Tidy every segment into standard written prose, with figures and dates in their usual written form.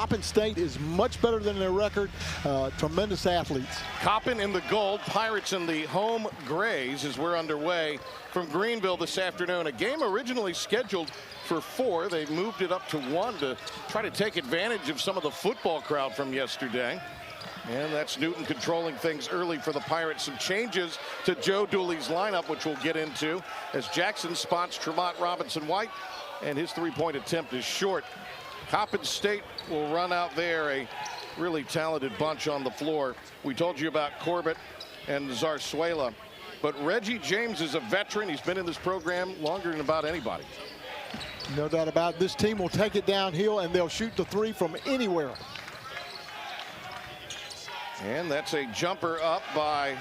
Coppin State is much better than their record. Tremendous athletes. Coppin in the gold, Pirates in the home grays as we're underway from Greenville this afternoon. A game originally scheduled for 4. They moved it up to 1 to try to take advantage of some of the football crowd from yesterday. And that's Newton controlling things early for the Pirates. Some changes to Joe Dooley's lineup, which we'll get into, as Jackson spots Tremont Robinson-White, and his three-point attempt is short. Coppin State will run out there, a really talented bunch on the floor. We told you about Corbett and Zarzuela, but Reggie James is a veteran. He's been in this program longer than about anybody. No doubt about it. This team will take it downhill, and they'll shoot the 3 from anywhere. And that's a jumper up by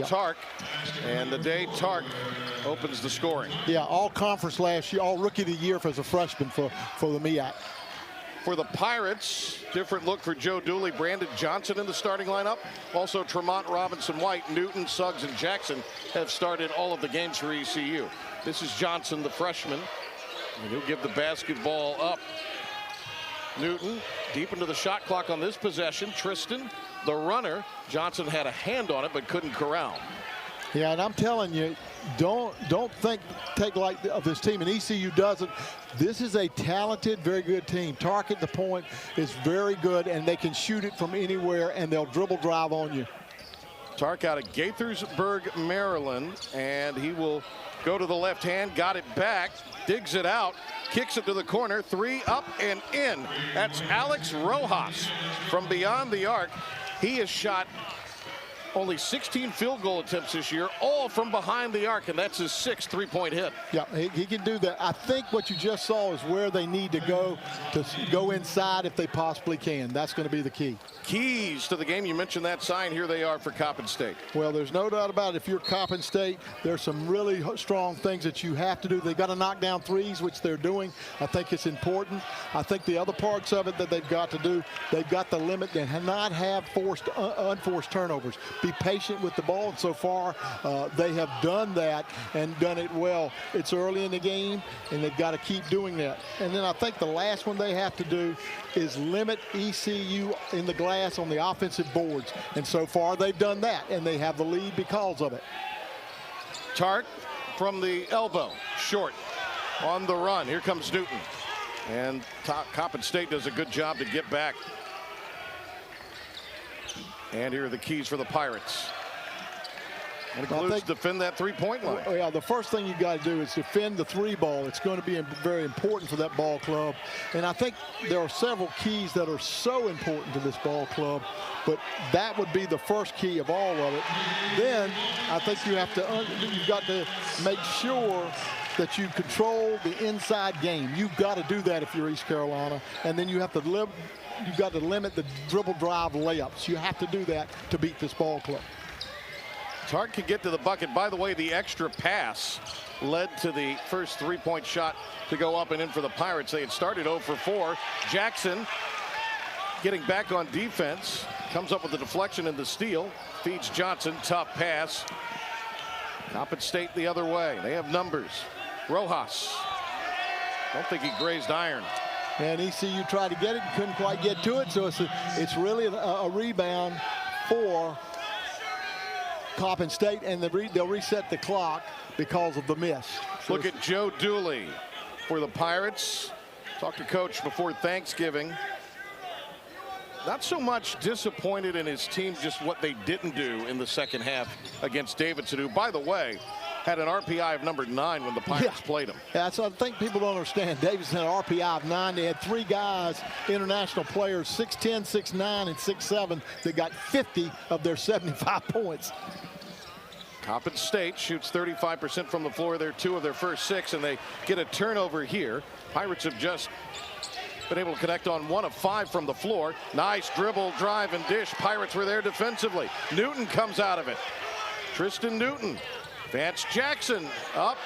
Tark, and the day Tark opens the scoring. Yeah, all conference last year, all rookie of the year as a freshman for the MEAC. For the Pirates, different look for Joe Dooley. Brandon Johnson in the starting lineup. Also Tremont Robinson-White, Newton, Suggs, and Jackson have started all of the games for ECU. This is Johnson, the freshman, and he'll give the basketball up. Newton deep into the shot clock on this possession. Tristan, the runner. Johnson had a hand on it but couldn't corral. Yeah, and I'm telling you, don't take light of this team, and ECU doesn't. This is a talented, very good team. Tark at the point is very good, and they can shoot it from anywhere, and they'll dribble drive on you. Tark out of Gaithersburg, Maryland, and he will go to the left hand, got it back, digs it out, kicks it to the corner, 3 up and in. That's Alex Rojas from beyond the arc. He has shot only 16 field goal attempts this year, all from behind the arc, and that's his 6th three-point hit. Yeah, he can do that. I think what you just saw is where they need to go inside if they possibly can. That's going to be the key. Keys to the game. You mentioned that sign. Here they are for Coppin State. Well, there's no doubt about it. If you're Coppin State, there's some really strong things that you have to do. They've got to knock down threes, which they're doing. I think it's important. I think the other parts of it that they've got to do, they've got to limit and not have unforced turnovers. Be patient with the ball, and so far they have done that and done it well. It's early in the game, and they've got to keep doing that. And then I think the last one they have to do is limit ECU in the glass on the offensive boards, and so far they've done that, and they have the lead because of it. Tark from the elbow, short, on the run. Here comes Newton, and Coppin State does a good job to get back. And here are the keys for the Pirates. It includes defend that three-point line. Yeah, the first thing you got to do is defend the 3 ball. It's going to be very important for that ball club. And I think there are several keys that are so important to this ball club, but that would be the first key of all of it. Then I think you've got to make sure that you control the inside game. You've got to do that if you're East Carolina. And then you have to you've got to limit the dribble drive layups. You have to do that to beat this ball club. Tark can get to the bucket. By the way, the extra pass led to the first three-point shot to go up and in for the Pirates. They had started 0 for 4. Jackson getting back on defense. Comes up with the deflection and the steal. Feeds Johnson. Tough pass. Coppin State the other way. They have numbers. Rojas. Don't think he grazed iron. And ECU tried to get it, couldn't quite get to it, so it's really a rebound for Coppin State, and they'll reset the clock because of the miss. So look at Joe Dooley for the Pirates. Talked to Coach before Thanksgiving. Not so much disappointed in his team, just what they didn't do in the second half against Davidson, who, by the way, had an RPI of number 9 when the Pirates played him. Yeah, so I think people don't understand. Davidson had an RPI of 9. They had 3 guys, international players, 6'10", 6'9", and 6'7", that got 50 of their 75 points. Coppin State shoots 35% from the floor. They're 2 of their first 6, and they get a turnover here. Pirates have just been able to connect on 1 of 5 from the floor. Nice dribble, drive, and dish. Pirates were there defensively. Newton comes out of it. Tristan Newton. Vance Jackson up.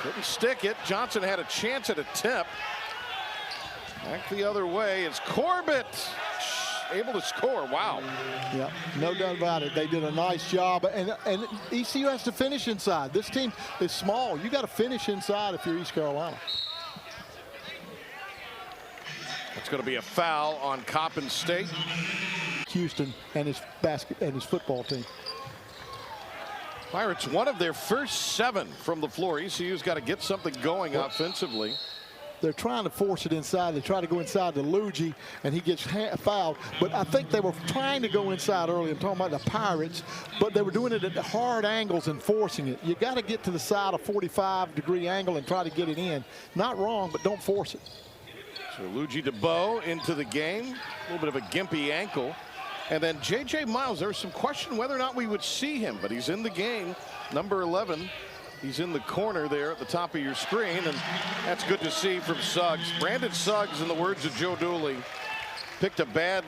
Couldn't stick it. Johnson had a chance at a tip. Back the other way is Corbett. Able to score. Wow. Yeah, no doubt about it. They did a nice job. And ECU has to finish inside. This team is small. You got to finish inside if you're East Carolina. It's going to be a foul on Coppin State. Houston and his football team. Pirates, one of their first 7 from the floor. ECU's got to get something going offensively. They're trying to force it inside. They try to go inside to Luigi, and he gets fouled. But I think they were trying to go inside early. I'm talking about the Pirates, but they were doing it at hard angles and forcing it. You got to get to the side of 45-degree angle and try to get it in. Not wrong, but don't force it. So Luigi DeBow into the game. A little bit of a gimpy ankle. And then J.J. Miles, there was some question whether or not we would see him, but he's in the game. Number 11. He's in the corner there at the top of your screen, and that's good to see from Suggs. Brandon Suggs, in the words of Joe Dooley, picked a bad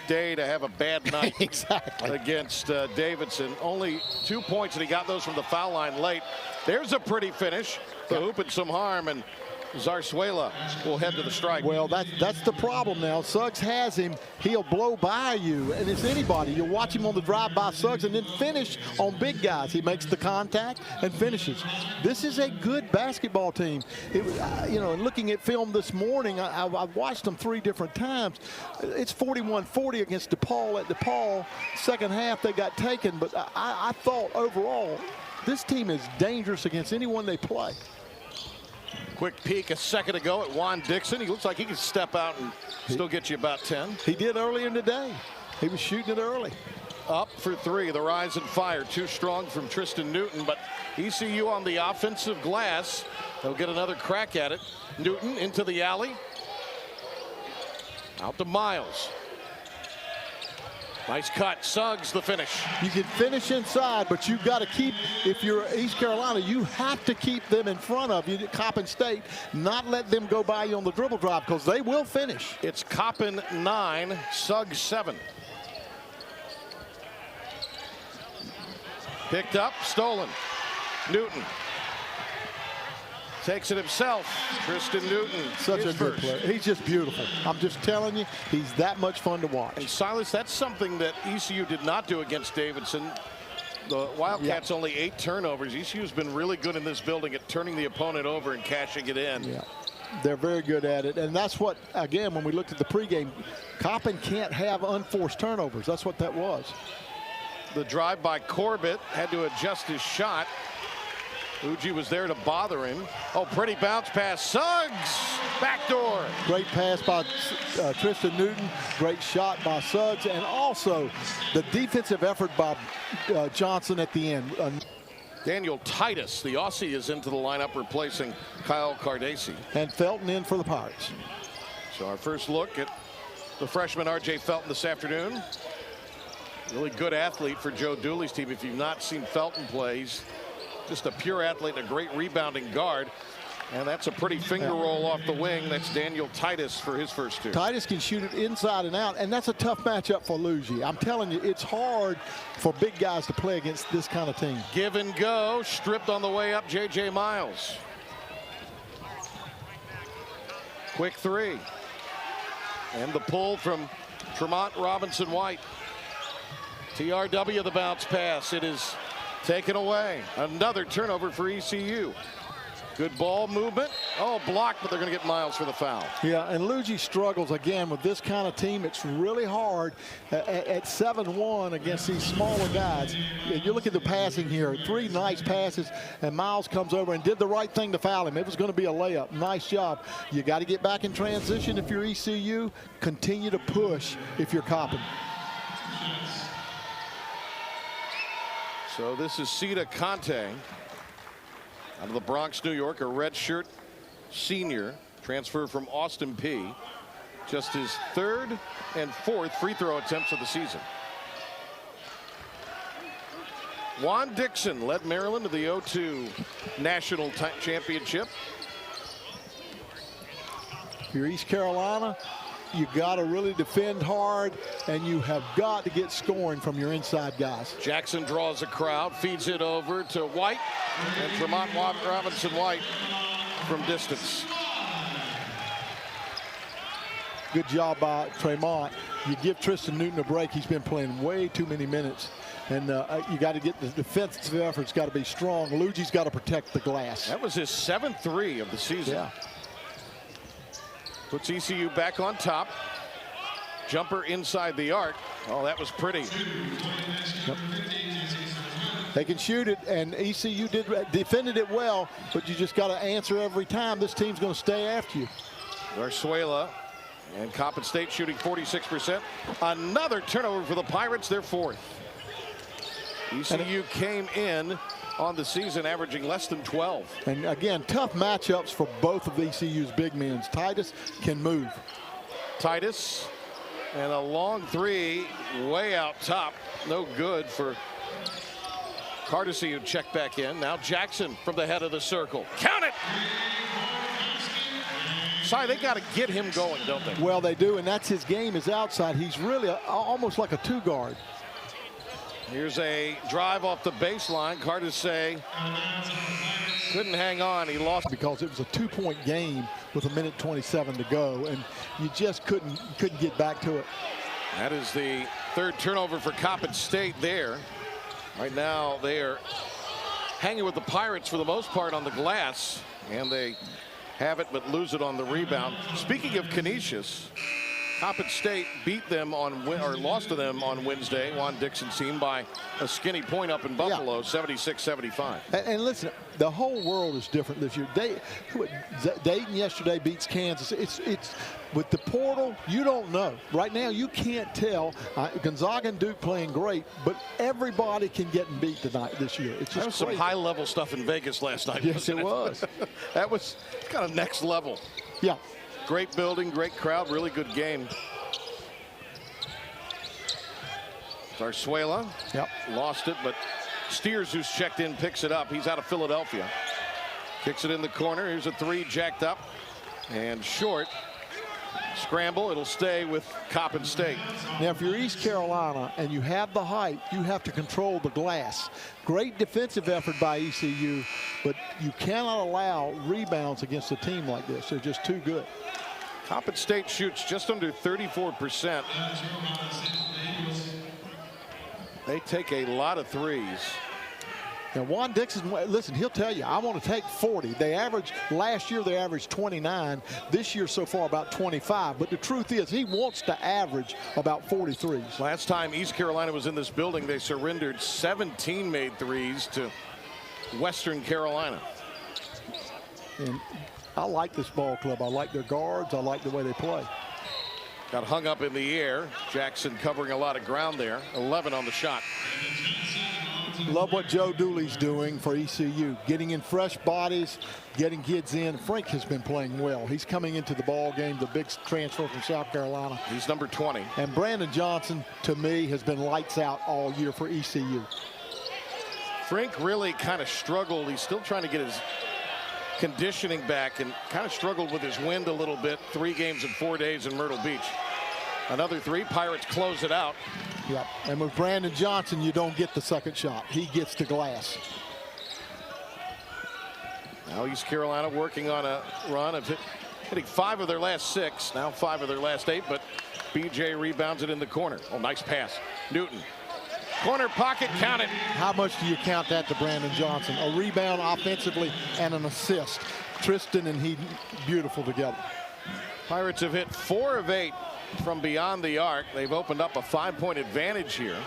day to have a bad night exactly. against Davidson. Only 2 points, and he got those from the foul line late. There's a pretty finish. The hoop and some harm, and Zarzuela will head to the strike. Well, that's the problem now. Suggs has him. He'll blow by you, and it's anybody. You'll watch him on the drive by Suggs and then finish on big guys. He makes the contact and finishes. This is a good basketball team. You know, looking at film this morning, I watched them 3 different times. It's 41-40 against DePaul at DePaul. Second half, they got taken, but I thought overall this team is dangerous against anyone they play. Quick peek a second ago at Juan Dixon. He looks like he can step out and still get you about 10. He did earlier in the day. He was shooting it early. Up for 3, the rise and fire. Too strong from Tristan Newton, but ECU on the offensive glass. They'll get another crack at it. Newton into the alley. Out to Miles. Nice cut. Suggs the finish. You can finish inside, but you've got to keep, if you're East Carolina, you have to keep them in front of you, Coppin State, not let them go by you on the dribble drive, because they will finish. It's Coppin 9, Suggs 7. Picked up, stolen. Newton takes it himself. Tristan Newton. Such a good player. He's just beautiful. I'm just telling you, he's that much fun to watch. And Silas, that's something that ECU did not do against Davidson. The Wildcats only 8 turnovers. ECU's been really good in this building at turning the opponent over and cashing it in. Yeah, they're very good at it. And that's what, again, when we looked at the pregame, Coppin can't have unforced turnovers. That's what that was. The drive by Corbett, had to adjust his shot. Uji was there to bother him. Oh, pretty bounce pass. Suggs, backdoor. Great pass by Tristan Newton. Great shot by Suggs. And also the defensive effort by Johnson at the end. Daniel Titus, the Aussie, is into the lineup replacing Kyle Cardesi. And Felton in for the Pirates. So our first look at the freshman R.J. Felton this afternoon. Really good athlete for Joe Dooley's team. If you've not seen Felton play, he's just a pure athlete and a great rebounding guard. And that's a pretty finger roll off the wing. That's Daniel Titus for his first 2. Titus can shoot it inside and out, and that's a tough matchup for Luigi. I'm telling you, it's hard for big guys to play against this kind of team. Give and go, stripped on the way up, J.J. Miles. Quick 3. And the pull from Tremont Robinson-White. TRW the bounce pass. It is taken away. Another turnover for ECU. Good ball movement. Oh, blocked, but they're going to get Miles for the foul. Yeah, and Luigi struggles again with this kind of team. It's really hard at 7-1 against these smaller guys. You look at the passing here. 3 nice passes, and Miles comes over and did the right thing to foul him. It was going to be a layup. Nice job. You got to get back in transition if you're ECU. Continue to push if you're Coppin. So this is Sita Conte out of the Bronx, New York, a redshirt senior, transfer from Austin P. Just his 3rd and 4th free throw attempts of the season. Juan Dixon led Maryland to the 0-2 national championship. If you're East Carolina, you got to really defend hard, and you have got to get scoring from your inside guys. Jackson draws a crowd, feeds it over to White, and Tremont Robinson-White from distance. Good job by Tremont. You give Tristan Newton a break. He's been playing way too many minutes, and you got to get the defensive effort's got to be strong. Luigi's got to protect the glass. That was his 7th 3 of the season. Yeah. Puts ECU back on top. Jumper inside the arc. Oh, that was pretty. Yep. They can shoot it, and ECU defended it well, but you just got to answer every time. This team's going to stay after you. Varsuela and Coppin State shooting 46%. Another turnover for the Pirates, their fourth. ECU came in on the season averaging less than 12. And again, tough matchups for both of ECU's big men. Titus can move. Titus and a long three way out top. No good for Cardesi, who checked back in. Now Jackson from the head of the circle. Count it! Sorry, they got to get him going, don't they? Well, they do, and that's his game is outside. He's really almost like a two-guard. Here's a drive off the baseline. Cardesi couldn't hang on. He lost because it was a 2-point game with 1:27 to go, and you just couldn't get back to it. That is the third turnover for Coppin State there. Right now they are hanging with the Pirates for the most part on the glass, and they have it but lose it on the rebound. Speaking of Canisius, Coppin State beat them or lost to them on Wednesday. Juan Dixon's team by a skinny point up in Buffalo, 76-75. And listen, the whole world is different this year. Dayton yesterday beats Kansas. It's with the portal, you don't know. Right now, you can't tell. Gonzaga and Duke playing great, but everybody can get beat tonight this year. It's just that was some high-level stuff in Vegas last night. Yes, it was. That was kind of next level. Yeah. Great building, great crowd, really good game. Varsuela lost it, but Steers, who's checked in, picks it up. He's out of Philadelphia. Kicks it in the corner. Here's a three jacked up and short. Scramble. It'll stay with Coppin State. Now, if you're East Carolina and you have the height, you have to control the glass. Great defensive effort by ECU, but you cannot allow rebounds against a team like this. They're just too good. Coppin State shoots just under 34%. They take a lot of threes. Now, Juan Dixon, listen, he'll tell you, I want to take 40. Last year they averaged 29. This year so far about 25. But the truth is he wants to average about 43s. Last time East Carolina was in this building, they surrendered 17 made threes to Western Carolina. And I like this ball club. I like their guards. I like the way they play. Got hung up in the air. Jackson covering a lot of ground there. 11 on the shot. Love what Joe Dooley's doing for ECU, getting in fresh bodies, getting kids in. Frank has been playing well. He's coming into the ball game, the big transfer from South Carolina. He's number 20. And Brandon Johnson, to me, has been lights out all year for ECU. Frank really kind of struggled. He's still trying to get his conditioning back and kind of struggled with his wind a little bit. 3 games in 4 days in Myrtle Beach. Another three. Pirates close it out. Yep. And with Brandon Johnson, you don't get the second shot. He gets the glass. Now East Carolina working on a run of hitting 5 of their last 6. Now 5 of their last 8. But BJ rebounds it in the corner. Oh, nice pass. Newton. Corner pocket, count it. How much do you count that to Brandon Johnson? A rebound offensively and an assist. Tristan and he beautiful together. Pirates have hit 4 of 8 from beyond the arc. They've opened up a 5-point advantage here.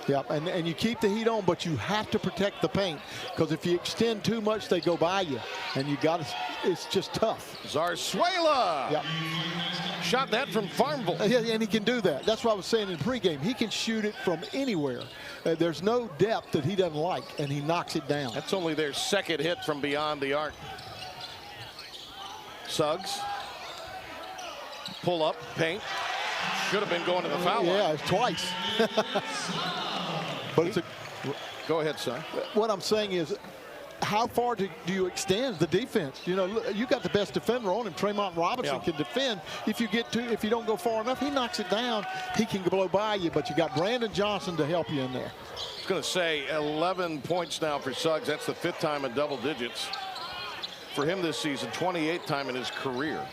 Yep, and you keep the heat on, but you have to protect the paint because if you extend too much, they go by you, and you got to. It's just tough. Varsuela. Yep. Shot that from Farmville. Yeah, and he can do that. That's what I was saying in pregame. He can shoot it from anywhere. There's no depth that he doesn't like, and he knocks it down. That's only their second hit from beyond the arc. Suggs. Pull up, paint. Should have been going to the foul line. Yeah, twice. But it's a. Go ahead, son. What I'm saying is, how far do you extend the defense? You know, you got the best defender on him. Tremont Robinson can defend. If you don't go far enough, he knocks it down. He can blow by you, but you got Brandon Johnson to help you in there. I was going to say 11 points now for Suggs. That's the 5th time in double digits for him this season. 28th time in his career.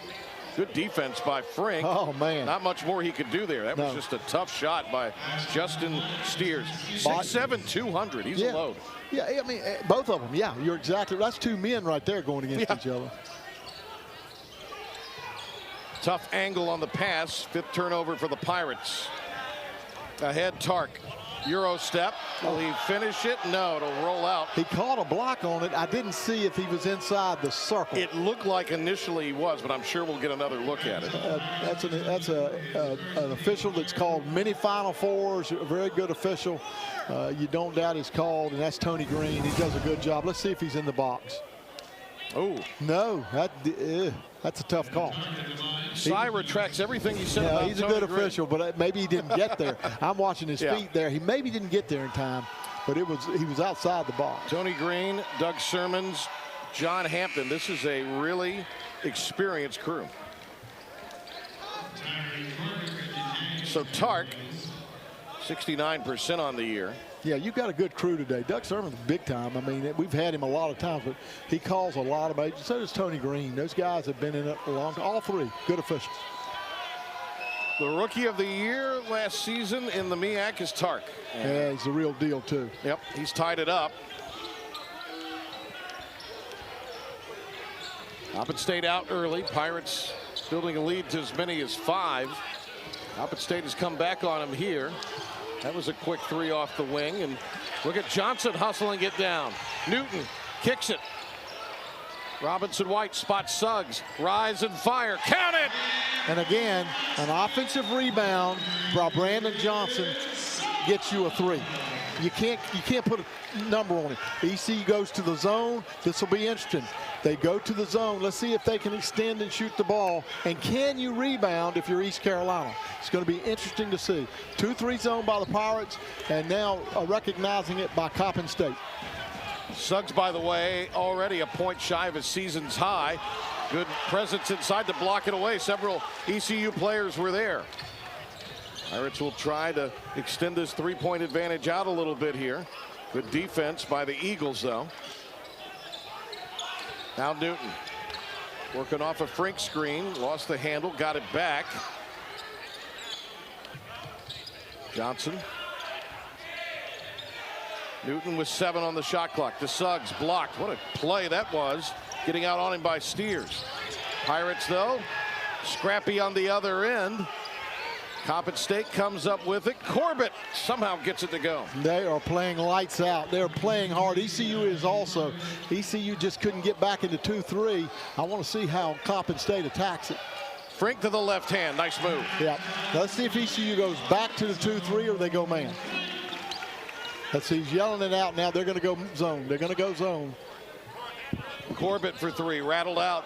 Good defense by Frank. Oh, man. Not much more he could do there. That was just a tough shot by Justin Steers. 6'7", 200. He's a load. Yeah, I mean, both of them. Yeah, you're exactly. That's 2 men right there going against each other. Tough angle on the pass. 5th turnover for the Pirates. Ahead, Tark. Euro step. Will he finish it? No, it'll roll out. He caught a block on it. I didn't see if he was inside the circle. It looked like initially he was, but I'm sure we'll get another look at it. That's an official that's called many Final Fours, a very good official. You don't doubt he's called, and that's Tony Green. He does a good job. Let's see if he's in the box. Oh. No, that's a tough call. Cy retracts everything he said about he's a good official, but maybe he didn't get there. I'm watching his feet there. He maybe didn't get there in time, but he was outside the box. Tony Green, Doug Sermons, John Hampton. This is a really experienced crew. So Tark, 69% on the year. Yeah, you've got a good crew today. Doug Sermon's big time. I mean, we've had him a lot of times, but he calls a lot of majors. So does Tony Green. Those guys have been in it a long time. All 3 good officials. The rookie of the year last season in the MEAC is Tark. Yeah, he's the real deal, too. Yep, he's tied it up. Coppin State out early. Pirates building a lead to as many as 5. Coppin State has come back on him here. That was a quick 3 off the wing, and look at Johnson hustling it down. Newton kicks it. Robinson White spots Suggs. Rise and fire. Count it! And again, an offensive rebound by Brandon Johnson gets you a 3. You can't put a number on it. ECU goes to the zone. This will be interesting. They go to the zone. Let's see if they can extend and shoot the ball. And can you rebound if you're East Carolina? It's going to be interesting to see. 2-3 zone by the Pirates, and now recognizing it by Coppin State. Suggs, by the way, already a point shy of his season's high. Good presence inside to block it away. Several ECU players were there. Pirates will try to extend this 3-point advantage out a little bit here. Good defense by the Eagles, though. Now Newton working off a Frink screen, lost the handle, got it back. Johnson. Newton with 7 on the shot clock. To Suggs, blocked. What a play that was, getting out on him by Steers. Pirates, though, scrappy on the other end. Coppin State comes up with it. Corbett somehow gets it to go. They are playing lights out. They're playing hard. ECU is also. ECU just couldn't get back into 2-3. I want to see how Coppin State attacks it. Frink to the left hand. Nice move. Yeah. Let's see if ECU goes back to the 2-3 or they go man. Let's see. He's yelling it out now. They're going to go zone. They're going to go zone. Corbett for 3. Rattled out.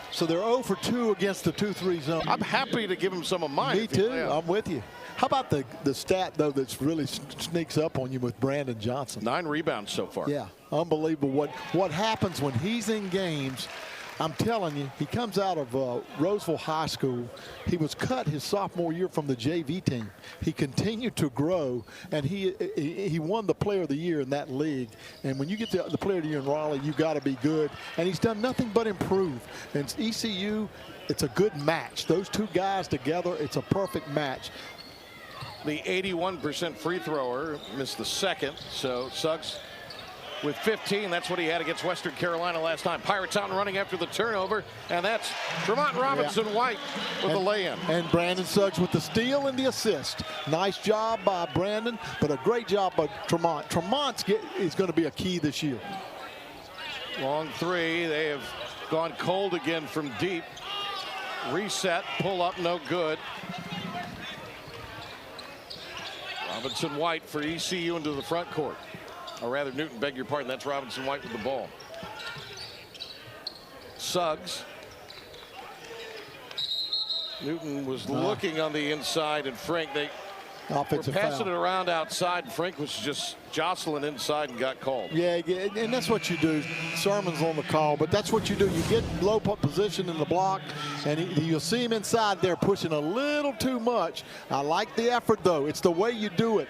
So they're 0 for 2 against the 2-3 zone. I'm happy to give him some of mine. Me too. I'm with you. How about the stat, though, that's really sneaks up on you with Brandon Johnson? 9 rebounds so far. Yeah, unbelievable. What happens when he's in games, I'm telling you, he comes out of Roseville High School. He was cut his sophomore year from the JV team. He continued to grow, and he won the Player of the Year in that league. And when you get the Player of the Year in Raleigh, you got to be good. And he's done nothing but improve. And ECU, it's a good match. Those 2 guys together, it's a perfect match. The 81% free thrower missed the 2nd, so Suggs with 15. That's what he had against Western Carolina last time. Pirates out and running after the turnover, and that's Tremont Robinson White with the lay-in. And Brandon Suggs with the steal and the assist. Nice job by Brandon, but a great job by Tremont. Tremont is going to be a key this year. Long 3. They have gone cold again from deep. Reset, pull up, no good. Robinson White for ECU into the front court. Or rather, Newton, beg your pardon. That's Robinson White with the ball. Suggs. Newton was looking on the inside, and Frink, they were passing it around outside, and Frink was just jostling inside and got called. Yeah, and that's what you do. Sermon's on the call, but that's what you do. You get low position in the block, and you'll see him inside there pushing a little too much. I like the effort, though. It's the way you do it.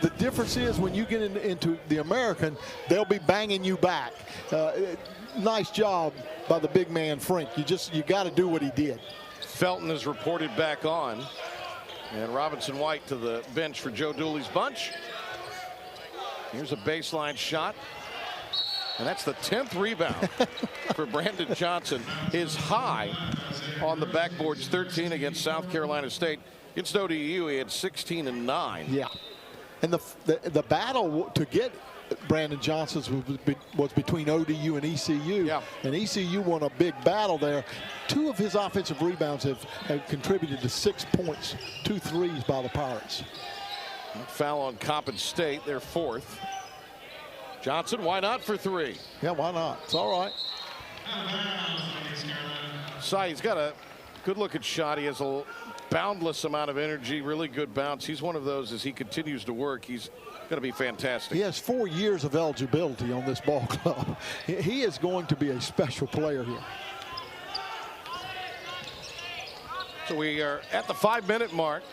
The difference is when you get into the American, they'll be banging you back. Nice job by the big man, Frink. You got to do what he did. Felton is reported back on. And Robinson White to the bench for Joe Dooley's bunch. Here's a baseline shot. And that's the 10th rebound for Brandon Johnson. His high on the backboards, 13 against South Carolina State. Against ODU, he had 16 and 9. Yeah. And the battle to get Brandon Johnson's was between ODU and ECU. Yeah. And ECU won a big battle there. 2 of his offensive rebounds have contributed to 6 points, 2 threes by the Pirates. Foul on Coppin State, their 4th. Johnson, why not for 3? Yeah, why not? It's all right. He's got a good-looking shot. He has a boundless amount of energy, really good bounce. He's one of those, as he continues to work, he's going to be fantastic. He has 4 years of eligibility on this ball club. He is going to be a special player here. So we are at the 5-minute mark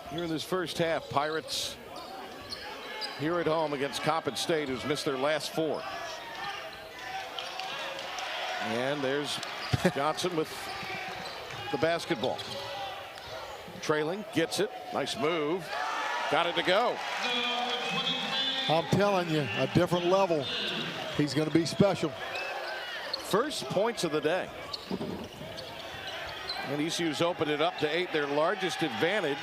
here in this first half. Pirates here at home against Coppin State, who's missed their last 4. And there's Johnson with the basketball. Trailing, gets it. Nice move. Got it to go. I'm telling you, a different level. He's going to be special. First points of the day. And ECU's opened it up to 8, their largest advantage.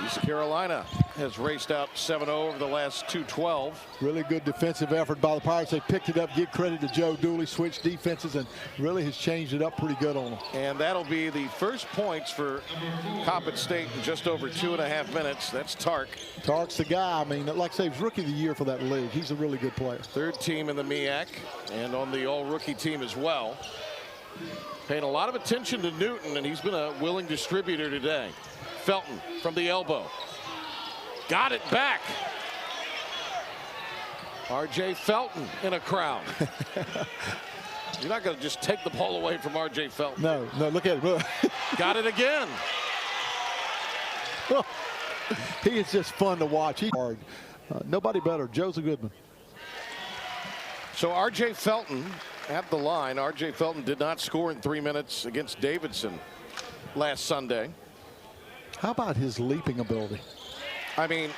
East Carolina has raced out 7-0 over the last 2-12. Really good defensive effort by the Pirates. They picked it up. Give credit to Joe Dooley. Switched defenses and really has changed it up pretty good on them. And that'll be the first points for Coppin State in just over 2.5 minutes. That's Tark. Tark's the guy. I mean, like I say, he's rookie of the year for that league. He's a really good player. 3rd team in the MEAC and on the all-rookie team as well. Paying a lot of attention to Newton, and he's been a willing distributor today. Felton from the elbow. Got it back. R.J. Felton in a crowd. You're not going to just take the ball away from R.J. Felton. No, look at it. Look. Got it again. He is just fun to watch. He's hard. Nobody better. Joe's a good one. So R.J. Felton at the line. R.J. Felton did not score in 3 minutes against Davidson last Sunday. How about his leaping ability? I mean,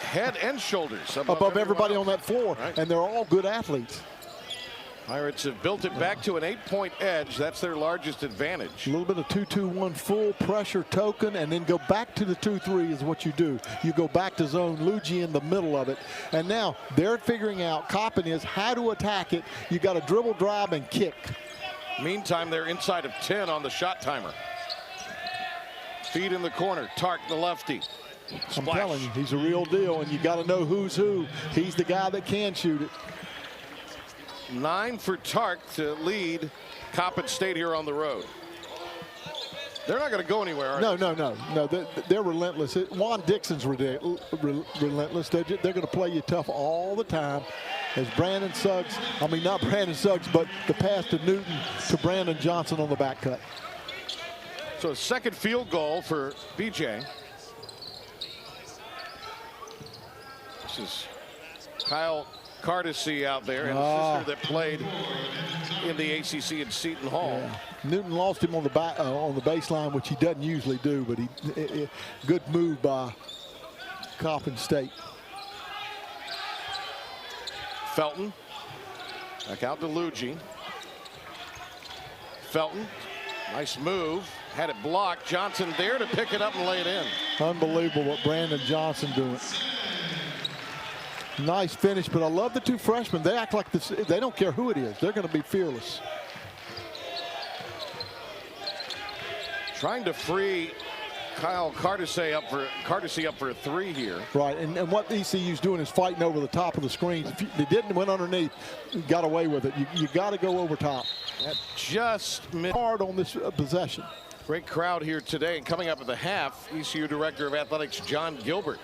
head and shoulders above everybody on that floor, right? And they're all good athletes. Pirates have built it back to an 8-point edge. That's their largest advantage. A little bit of 2-2-1 full pressure token, and then go back to the 2-3 is what you do. You go back to zone. Luigi in the middle of it. And now they're figuring out, Coppin is, how to attack it. You got to dribble, drive, and kick. Meantime, they're inside of 10 on the shot timer. Feed in the corner. Tark, the lefty. Splash. I'm telling you, he's a real deal, and you got to know who's who. He's the guy that can shoot it. 9 for Tark to lead Coppin State here on the road. They're not going to go anywhere, are they? No. They're relentless. Juan Dixon's relentless. They're going to play you tough all the time. As Brandon Suggs, I mean, not Brandon Suggs, but the pass to Newton to Brandon Johnson on the back cut. So a second field goal for BJ. This is Kyle Cardesy out there, and a sister that played in the ACC at Seton Hall. Yeah. Newton lost him on the baseline, which he doesn't usually do, but good move by Coppin State. Felton back out to Luigi. Felton, nice move, had it blocked. Johnson there to pick it up and lay it in. Unbelievable what Brandon Johnson doing. Nice finish, but I love the 2 freshmen. They act like this. They don't care who it is. They're going to be fearless. Trying to free Kyle Cardesy up for a 3 here. Right, and what ECU's doing is fighting over the top of the screen. If they didn't went underneath, got away with it. You got to go over top. That just missed hard on this possession. Great crowd here today, and coming up at the half, ECU Director of Athletics John Gilbert.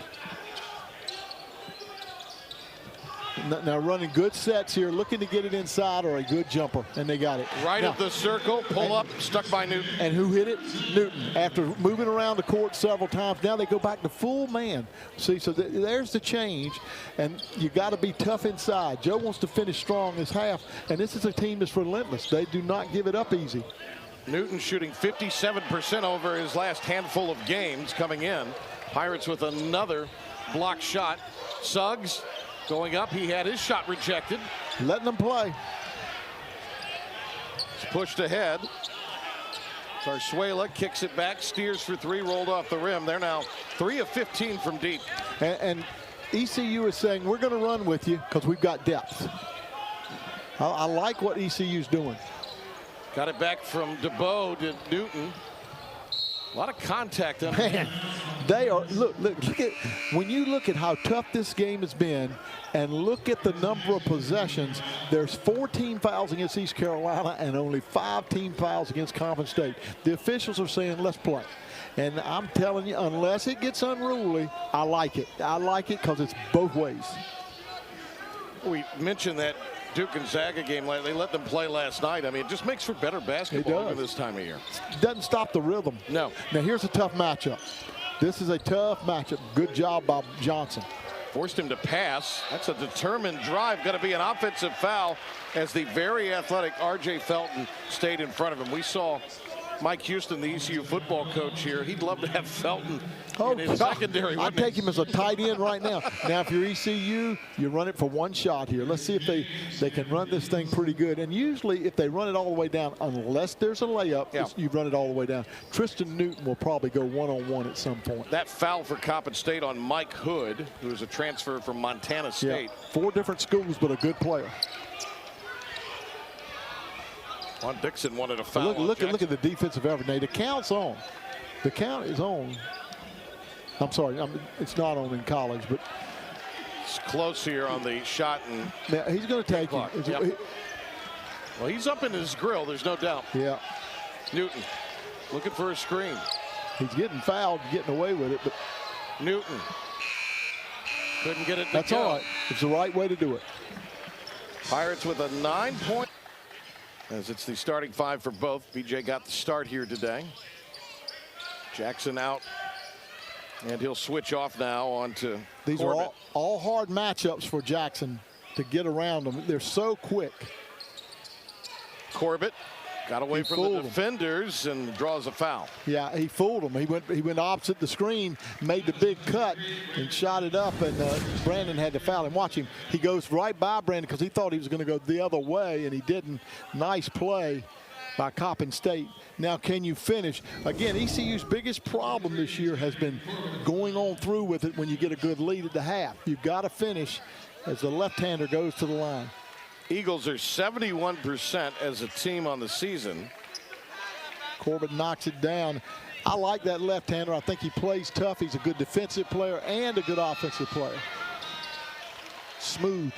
Now running good sets here, looking to get it inside or a good jumper, and they got it. Right of the circle, pull up, stuck by Newton. And who hit it? Newton. After moving around the court several times, now they go back to full man. See, so there's the change, and you got to be tough inside. Joe wants to finish strong this half, and this is a team that's relentless. They do not give it up easy. Newton shooting 57% over his last handful of games coming in. Pirates with another block shot. Suggs going up, he had his shot rejected. Letting them play. It's pushed ahead. Zarzuela kicks it back, steers for three, rolled off the rim. They're now 3 of 15 from deep. And ECU is saying, we're going to run with you because we've got depth. I like what ECU's doing. Got it back from DeBow to Newton. A lot of contact on Man, they are, look at, when you look at how tough this game has been and look at the number of possessions, there's 14 fouls against East Carolina and only 5 team fouls against Coppin State. The officials are saying, let's play. And I'm telling you, unless it gets unruly, I like it. I like it because it's both ways. We mentioned that Duke Gonzaga game, they let them play last night. I mean, it just makes for better basketball this time of year. Doesn't stop the rhythm. No. Now here's a tough matchup. This is a tough matchup. Good job by Johnson. Forced him to pass. That's a determined drive. Got to be an offensive foul as the very athletic R.J. Felton stayed in front of him. We saw Mike Houston, the ECU football coach here. He'd love to have Felton in his secondary. I'd take him as a tight end right now. Now, if you're ECU, you run it for one shot here. Let's see if they can run this thing pretty good. And usually, if they run it all the way down, unless there's a layup, you run it all the way down. Tristan Newton will probably go one-on-one at some point. That foul for Coppin State on Mike Hood, who is a transfer from Montana State. Yeah, 4 different schools, but a good player. Juan Dixon wanted a foul. Look at the defensive effort. Now, the count's on. The count is on. I'm sorry, it's not on in college, but it's close here on the shot. And now he's going to take it. Yep. Well, he's up in his grill. There's no doubt. Yeah. Newton looking for a screen. He's getting fouled, getting away with it, but Newton couldn't get it to That's go. all right. It's the right way to do it. Pirates with a 9-point. As it's the starting 5 for both. BJ got the start here today. Jackson out. And he'll switch off now onto These Corbett. are all hard matchups for Jackson to get around them. They're so quick. Corbett got away from the defenders and draws a foul. Yeah, he fooled him. He went opposite the screen, made the big cut, and shot it up, and Brandon had to foul him. Watch him. He goes right by Brandon because he thought he was going to go the other way, and he didn't. Nice play by Coppin State. Now, can you finish? Again, ECU's biggest problem this year has been going on through with it when you get a good lead at the half. You've got to finish as the left-hander goes to the line. Eagles are 71% as a team on the season. Corbett knocks it down. I like that left-hander. I think he plays tough. He's a good defensive player and a good offensive player. Smooth.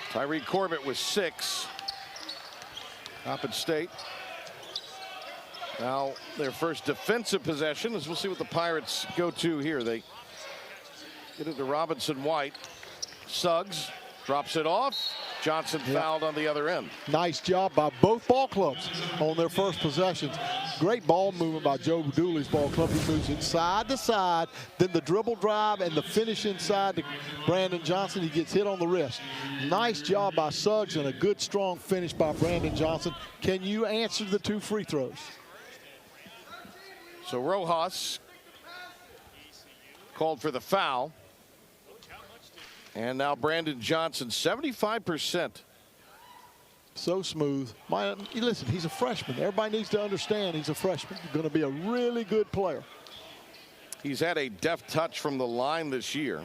Tyreek Corbett with 6. Coppin State. Now their first defensive possession, as we'll see what the Pirates go to here. They get it to Robinson White. Suggs drops it off. Johnson fouled on the other end. Nice job by both ball clubs on their first possessions. Great ball movement by Joe Dooley's ball club. He moves it side to side, then the dribble drive and the finish inside to Brandon Johnson. He gets hit on the wrist. Nice job by Suggs and a good strong finish by Brandon Johnson. Can you answer the 2 free throws? So Rojas called for the foul. And now Brandon Johnson, 75%. So smooth. Listen, he's a freshman. Everybody needs to understand he's a freshman. He's going to be a really good player. He's had a deft touch from the line this year.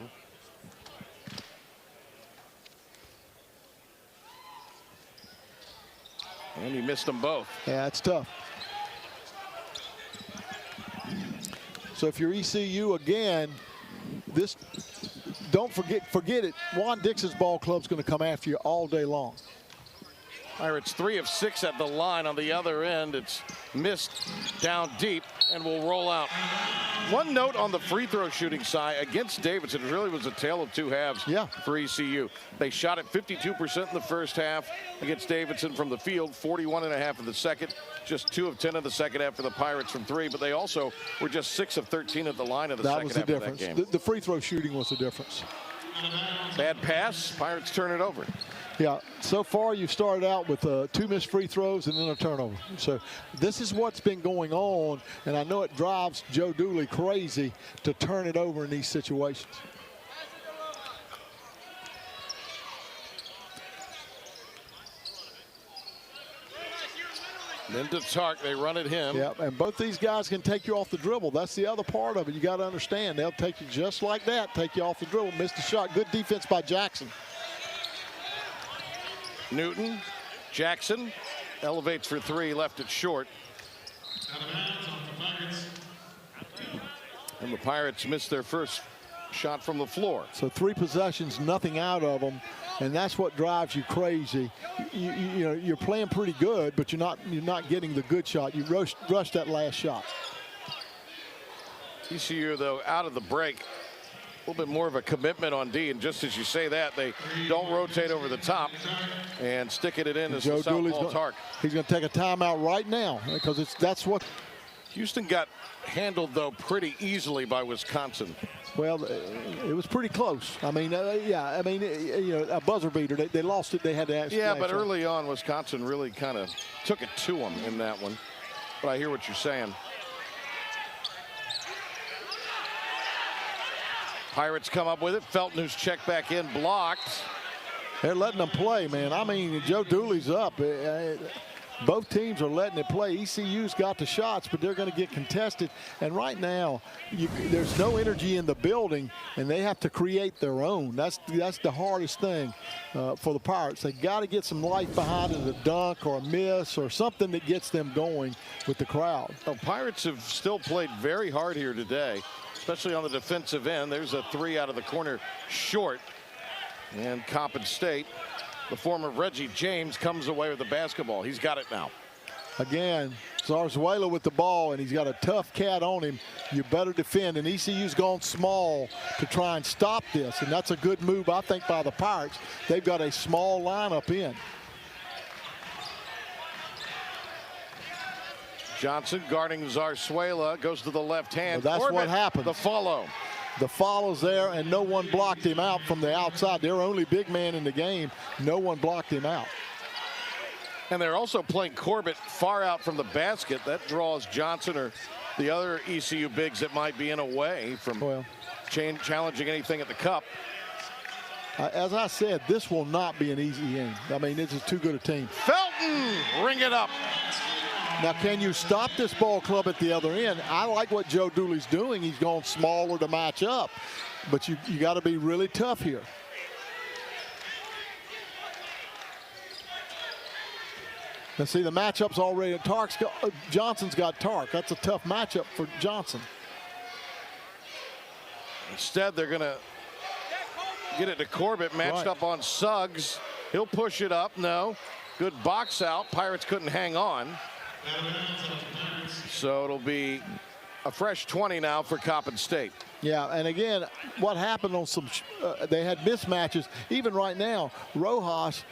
And he missed them both. Yeah, it's tough. So if you're ECU again, don't forget it. Juan Dixon's ball club's going to come after you all day long. Pirates 3 of 6 at the line. On the other end, it's missed down deep and will roll out. One note on the free throw shooting side against Davidson. It really was a tale of 2 halves for ECU. They shot at 52% in the first half against Davidson from the field, 41.5 in the second. Just 2 of 10 in the second half for the Pirates from 3, but they also were just 6 of 13 at the line of the second half of that game. The free throw shooting was the difference. Bad pass, Pirates turn it over. Yeah, so far you've started out with 2 missed free throws and then a turnover. So this is what's been going on, and I know it drives Joe Dooley crazy to turn it over in these situations. Then to Tark, they run at him. Yeah, and both these guys can take you off the dribble. That's the other part of it. You got to understand. They'll take you just like that, take you off the dribble. Missed the shot. Good defense by Jackson. Newton, Jackson elevates for three, left it short. And the Pirates missed their first shot from the floor. So 3 possessions, nothing out of them, and that's what drives you crazy. You know, you're playing pretty good, but you're not getting the good shot. You rushed that last shot. ECU, though, out of the break, a little bit more of a commitment on D, and just as you say that, they don't rotate over the top and sticking it in as the southpaw Tark. He's going to take a timeout right now because that's what. Houston got handled, though, pretty easily by Wisconsin. Well, it was pretty close. I mean, yeah, I mean, you know, a buzzer beater. They lost it. They had to ask. Yeah, but early on, Wisconsin really kind of took it to them in that one. But I hear what you're saying. Pirates come up with it. Felton, who's checked back in, blocked. They're letting them play, man. I mean, Joe Dooley's up. Both teams are letting it play. ECU's got the shots, but they're going to get contested. And right now, there's no energy in the building, and they have to create their own. That's the hardest thing for the Pirates. They got to get some life behind it, a dunk or a miss or something that gets them going with the crowd. The Pirates have still played very hard here today, especially on the defensive end. There's a three out of the corner short. And Coppin State, the former Reggie James, comes away with the basketball. He's got it now. Again, Zarzuela with the ball, and he's got a tough cat on him. You better defend, and ECU's gone small to try and stop this, and that's a good move, I think, by the Pirates. They've got a small lineup in. Johnson guarding Zarzuela, goes to the left hand. Well, that's Corbett, what happened. The follow. The follow's there, and no one blocked him out from the outside. Their only big man in the game. No one blocked him out. And they're also playing Corbett far out from the basket. That draws Johnson or the other ECU bigs that might be in a way from challenging anything at the cup. As I said, this will not be an easy game. I mean, this is too good a team. Felton, ring it up. Now, can you stop this ball club at the other end? I like what Joe Dooley's doing. He's going smaller to match up. But you got to be really tough here. Now, see, the matchup's already. Johnson's got Tark. That's a tough matchup for Johnson. Instead, they're going to get it to Corbett, matched up on Suggs. He'll push it up. No. Good box out. Pirates couldn't hang on. So it'll be a fresh 20 now for Coppin State. Yeah, and again, what happened on some, they had mismatches. Even right now, Rojas,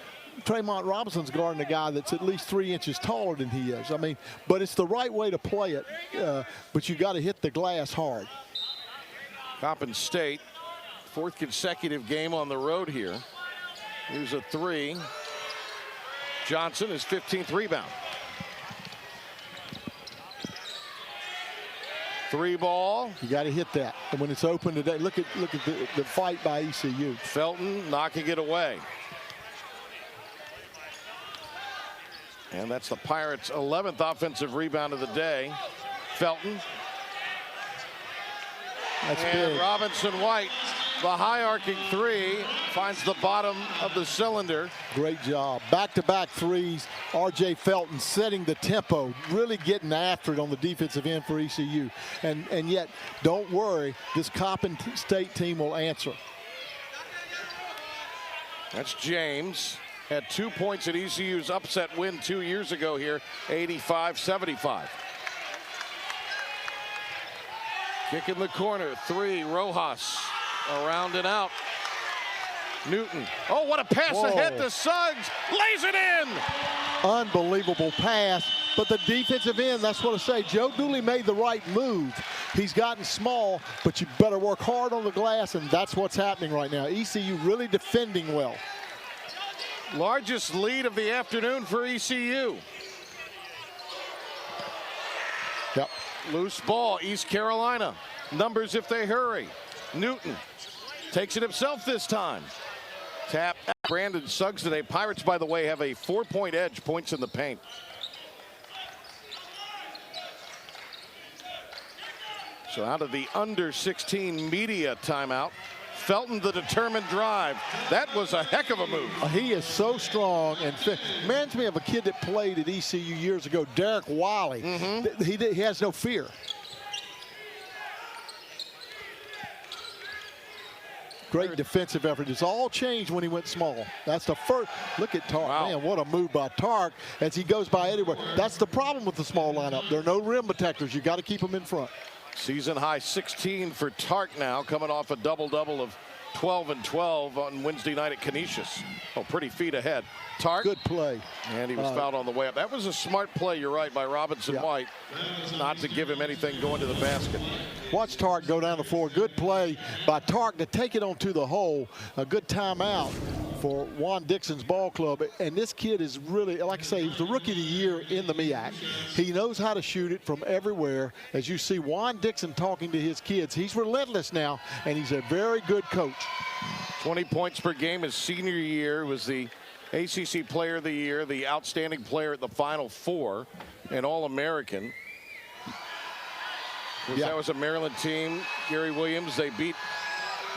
Tremont Robinson's guarding a guy that's at least 3 inches taller than he is. I mean, but it's the right way to play it, but you got to hit the glass hard. Coppin State, 4th consecutive game on the road here. Here's a three. Johnson, his 15th rebound. 3 ball. You got to hit that. And when it's open today, look at the fight by ECU. Felton knocking it away. And that's the Pirates' 11th offensive rebound of the day. Felton. That's and big. Robinson White, the high arcing three, finds the bottom of the cylinder. Great job. Back-to-back threes. R.J. Felton setting the tempo, really getting after it on the defensive end for ECU. And yet, don't worry, this Coppin State team will answer. That's James. Had 2 points at ECU's upset win 2 years ago here, 85-75. Kick in the corner, three, Rojas, around and out. Newton, oh, what a pass ahead to Suggs, lays it in! Unbelievable pass, but the defensive end, that's what I say. Joe Dooley made the right move. He's gotten small, but you better work hard on the glass, and that's what's happening right now. ECU really defending well. Largest lead of the afternoon for ECU. Yep. Loose ball, East Carolina. Numbers if they hurry. Newton takes it himself this time. Tap Brandon Suggs today. Pirates, by the way, have a 4-point edge, points in the paint. So out of the under 16 media timeout, Felton the determined drive. That was a heck of a move. He is so strong and reminds me of a kid that played at ECU years ago, Derek Wiley. He has no fear. Great defensive effort. It's all changed when he went small. That's the first. Look at Tark. Wow. Man, what a move by Tark as he goes by anywhere. That's the problem with the small lineup. There are no rim protectors. You got to keep them in front. Season high 16 for Tark now, coming off a double-double of 12 and 12 on Wednesday night at Canisius. Oh, pretty feet ahead. Tark. Good play. And he was fouled on the way up. That was a smart play, you're right, by Robinson White, not to give him anything going to the basket. Watch Tark go down the floor. Good play by Tark to take it onto the hole. A good timeout for Juan Dixon's ball club. And this kid is really, like I say, he was the rookie of the year in the MEAC. He knows how to shoot it from everywhere. As you see Juan Dixon talking to his kids, he's relentless now, and he's a very good coach. 20 points per game his senior year, was the ACC Player of the Year, the outstanding player at the Final Four, and All-American. That was a Maryland team. Gary Williams, they beat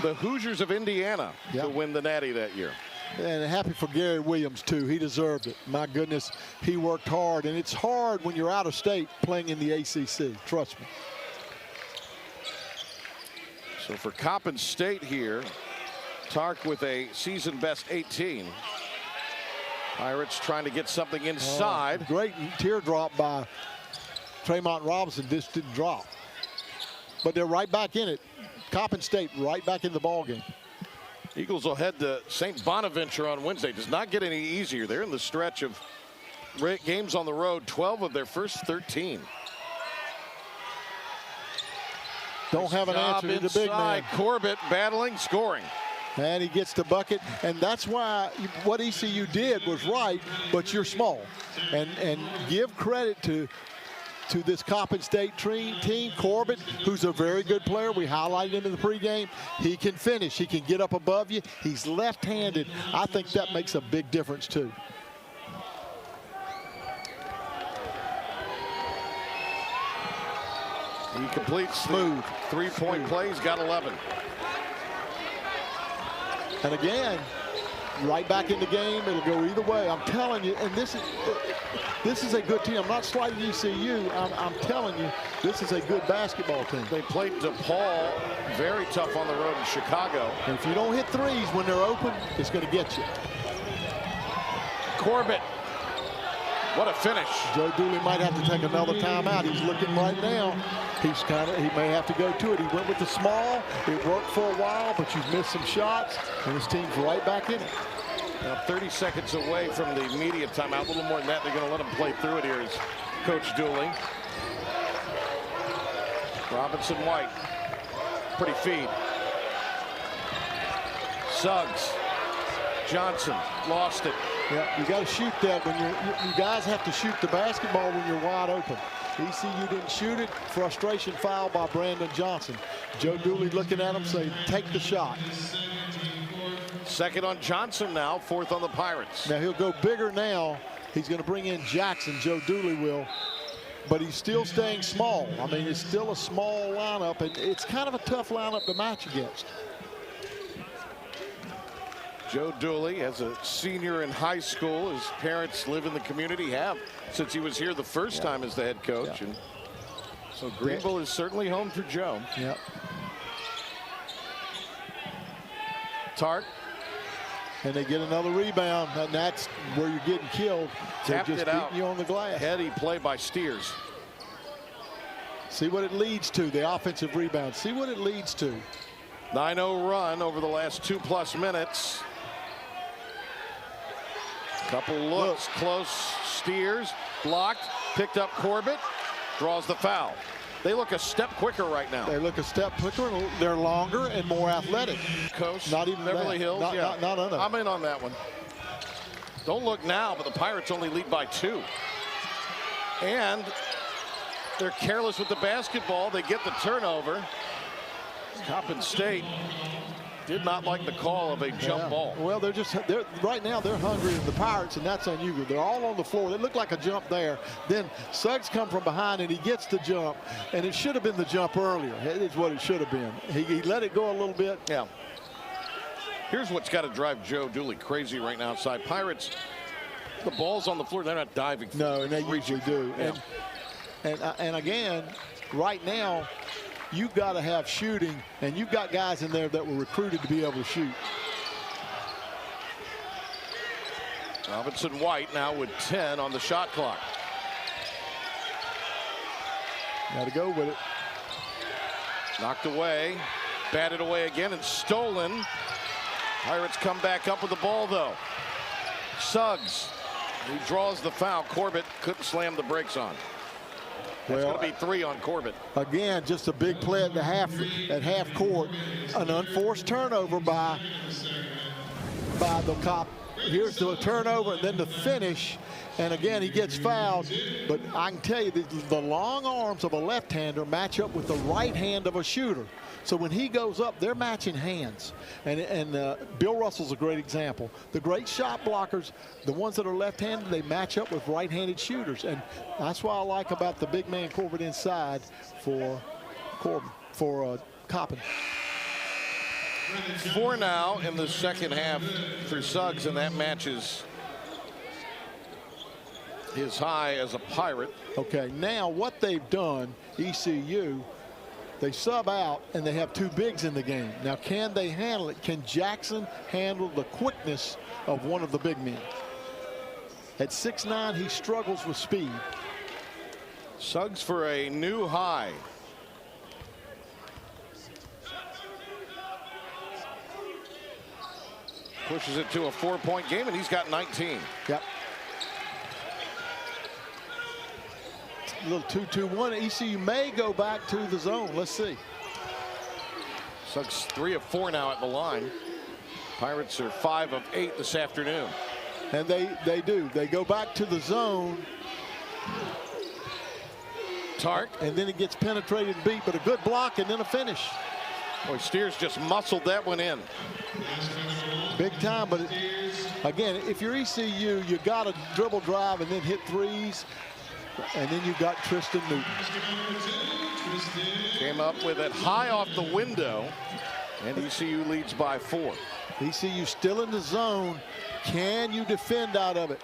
the Hoosiers of Indiana to win the Natty that year. And happy for Gary Williams, too. He deserved it. My goodness, he worked hard. And it's hard when you're out of state playing in the ACC. Trust me. So for Coppin State here, Tark with a season best 18. Pirates trying to get something inside. Great teardrop by Tremont Robinson. This didn't drop. But they're right back in it. Coppin State right back in the ballgame. Eagles will head to St. Bonaventure on Wednesday. Does not get any easier. They're in the stretch of games on the road, 12 of their first 13. Don't have an answer to the big man. Corbett battling, scoring. And he gets the bucket, and that's why what ECU did was right, but you're small. And give credit to this Coppin State team. Corbett, who's a very good player. We highlighted him in the pregame. He can finish. He can get up above you. He's left-handed. I think that makes a big difference, too. He completes smooth three-point play. He's got 11. And again, right back in the game. It'll go either way. I'm telling you, and this is a good team. I'm not slighting ECU. I'm telling you, this is a good basketball team. They played DePaul very tough on the road in Chicago. And if you don't hit threes when they're open, it's going to get you. Corbett. What a finish. Joe Dooley might have to take another timeout. He's looking right now. He may have to go to it. He went with the small. It worked for a while, but you've missed some shots, and his team's right back in it. Now 30 seconds away from the media timeout. A little more than that. They're going to let him play through it here is Coach Dooley. Robinson White. Pretty feed. Suggs. Johnson lost it. Yeah, you got to shoot that when you guys have to shoot the basketball when you're wide open. ECU didn't shoot it. Frustration foul by Brandon Johnson. Joe Dooley looking at him saying, take the shot. Second on Johnson now, fourth on the Pirates. Now he'll go bigger now. He's going to bring in Jackson, Joe Dooley will. But he's still staying small. I mean, it's still a small lineup, and it's kind of a tough lineup to match against. Joe Dooley, as a senior in high school, his parents live in the community, have since he was here the first time as the head coach. And so Greenville is certainly home for Joe. Yep. Tark. And they get another rebound, and that's where you're getting killed. They're Tapped just it out. beating you on the glass. Heady play by Steers. See what it leads to, the offensive rebound. See what it leads to. 9-0 run over the last 2+ minutes. Couple looks close. Steers blocked, picked up Corbett, draws the foul. They look a step quicker right now. They look a step quicker. They're longer and more athletic. Coast, not even Beverly that. Hills. Not I'm in on that one. Don't look now, but the Pirates only lead by 2. And they're careless with the basketball. They get the turnover. Coppin State did not like the call of a jump ball. Well, right now they're hungry as the Pirates, and that's unusual. They're all on the floor. It looked like a jump there. Then Suggs come from behind, and he gets the jump, and it should have been the jump earlier. It is what it should have been. He let it go a little bit. Yeah. Here's what's got to drive Joe Dooley crazy right now outside. Pirates, the ball's on the floor. They're not diving. No, and they usually do. Yeah. And again, right now, you've got to have shooting, and you've got guys in there that were recruited to be able to shoot. Robinson White now with 10 on the shot clock. Got to go with it. Knocked away, batted away again, and stolen. Pirates come back up with the ball, though. Suggs, he draws the foul. Corbett couldn't slam the brakes on. That's going to be 3 on Corbett. Again, just a big play at half court. An unforced turnover by the COPP. Here's the turnover, and then the finish. And again, he gets fouled. But I can tell you, the long arms of a left-hander match up with the right hand of a shooter. So when he goes up, they're matching hands. And Bill Russell's a great example. The great shot blockers, the ones that are left-handed, they match up with right-handed shooters. And that's what I like about the big man Corbett inside for Coppin. 4 now in the second half for Suggs, and that matches his high as a Pirate. Okay, now what they've done, ECU, they sub out and they have 2 bigs in the game. Now, can they handle it? Can Jackson handle the quickness of one of the big men? At 6'9", he struggles with speed. Suggs for a new high. Pushes it to a 4-point game, and he's got 19. Yep. A little 2-2-1. ECU may go back to the zone. Let's see. Suggs 3 of 4 now at the line. Pirates are 5 of 8 this afternoon. And they do. They go back to the zone. Tark. And then it gets penetrated and beat, but a good block and then a finish. Boy, Steers just muscled that one in. Big time, but again, if you're ECU, you got to dribble drive and then hit threes. And then you got Tristan Newton. Came up with it high off the window, and ECU leads by 4. ECU still in the zone. Can you defend out of it?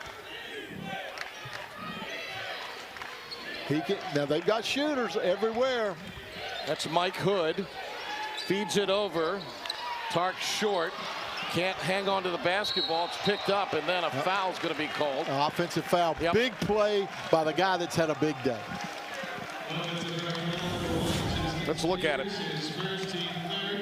He can. Now they've got shooters everywhere. That's Mike Hood. Feeds it over. Tark short. Can't hang on to the basketball. It's picked up, and then a foul's going to be called. Offensive foul. Yep. Big play by the guy that's had a big day. Let's look at it.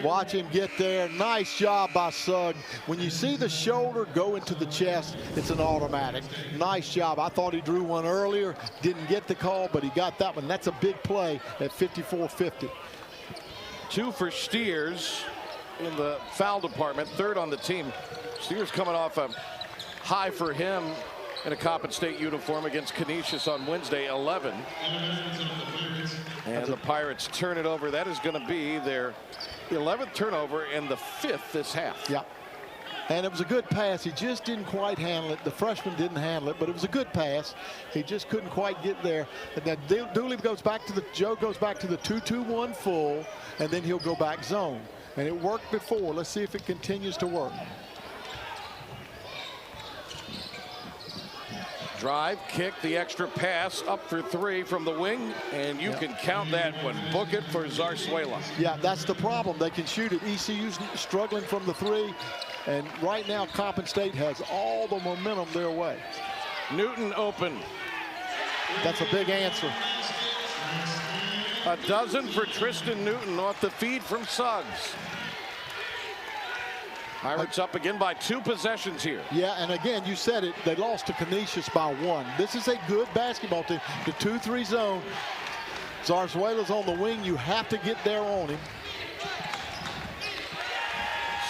Watch him get there. Nice job by Suggs. When you see the shoulder go into the chest, it's an automatic. Nice job. I thought he drew one earlier. Didn't get the call, but he got that one. That's a big play at 54-50. 2 for Steers in the foul department, 3rd on the team. Steers coming off a high for him in a Coppin State uniform against Canisius on Wednesday, 11. And the Pirates turn it over. That is going to be their 11th turnover and the 5th this half. Yeah. And it was a good pass. He just didn't quite handle it. The freshman didn't handle it, but it was a good pass. He just couldn't quite get there. And then Dooley goes back to Joe goes back to the 2-2-1 full, and then he'll go back zone. And it worked before. Let's see if it continues to work. Drive, kick, the extra pass, up for 3 from the wing, and you can count that one. Book it for Zarzuela. Yeah, that's the problem. They can shoot it. ECU's struggling from the 3, and right now Coppin State has all the momentum their way. Newton open. That's a big answer. A dozen for Tristan Newton off the feed from Suggs. Pirates up again by 2 possessions here. Yeah, and again, you said it, they lost to Canisius by 1. This is a good basketball team. The 2-3 zone. Zarzuela's on the wing. You have to get there on him.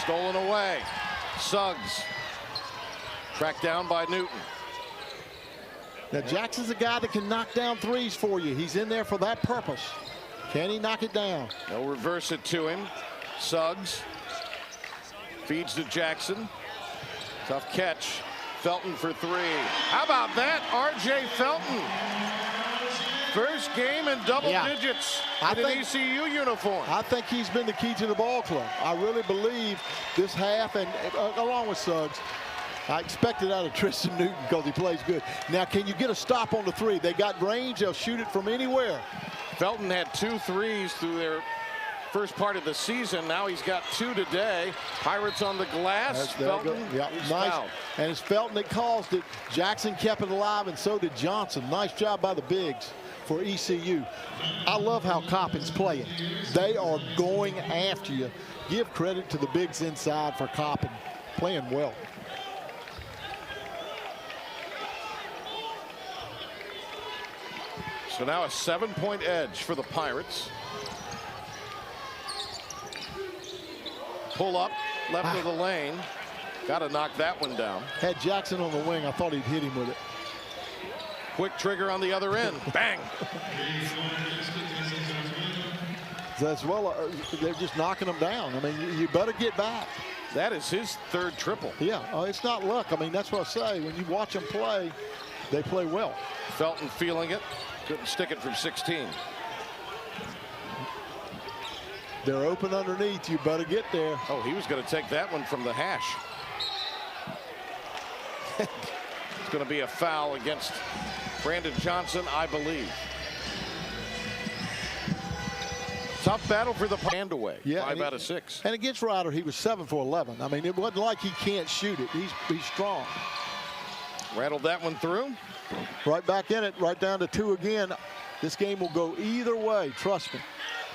Stolen away. Suggs. Tracked down by Newton. Now, Jackson's a guy that can knock down threes for you. He's in there for that purpose. Can he knock it down? They'll reverse it to him. Suggs. Feeds to Jackson. Tough catch. Felton for three. How about that? R.J. Felton. First game in double digits in an ECU uniform. I think he's been the key to the ball club. I really believe this half, and along with Suggs, I expected out of Tristan Newton because he plays good. Now, can you get a stop on the three? They got range. They'll shoot it from anywhere. Felton had 2 threes through their first part of the season. Now he's got 2 today. Pirates on the glass. Felton, nice. Fouled. And it's Felton that caused it. Jackson kept it alive, and so did Johnson. Nice job by the bigs for ECU. I love how Coppin's playing. They are going after you. Give credit to the bigs inside for Coppin. Playing well. So now a 7-point edge for the Pirates. Pull up, left of the lane. Got to knock that one down. Had Jackson on the wing, I thought he'd hit him with it. Quick trigger on the other end. Bang. As well, they're just knocking them down. I mean, you better get back. That is his 3rd triple. Yeah, it's not luck. I mean, that's what I say. When you watch them play, they play well. Felton feeling it. Couldn't stick it from 16. They're open underneath. You better get there. Oh, he was going to take that one from the hash. It's going to be a foul against Brandon Johnson, I believe. Tough battle for the hand away. Yeah, 5 out of 6. And against Ryder, he was 7 for 11. I mean, it wasn't like he can't shoot it. He's strong. Rattled that one through. Right back in it, right down to 2 again. This game will go either way, trust me.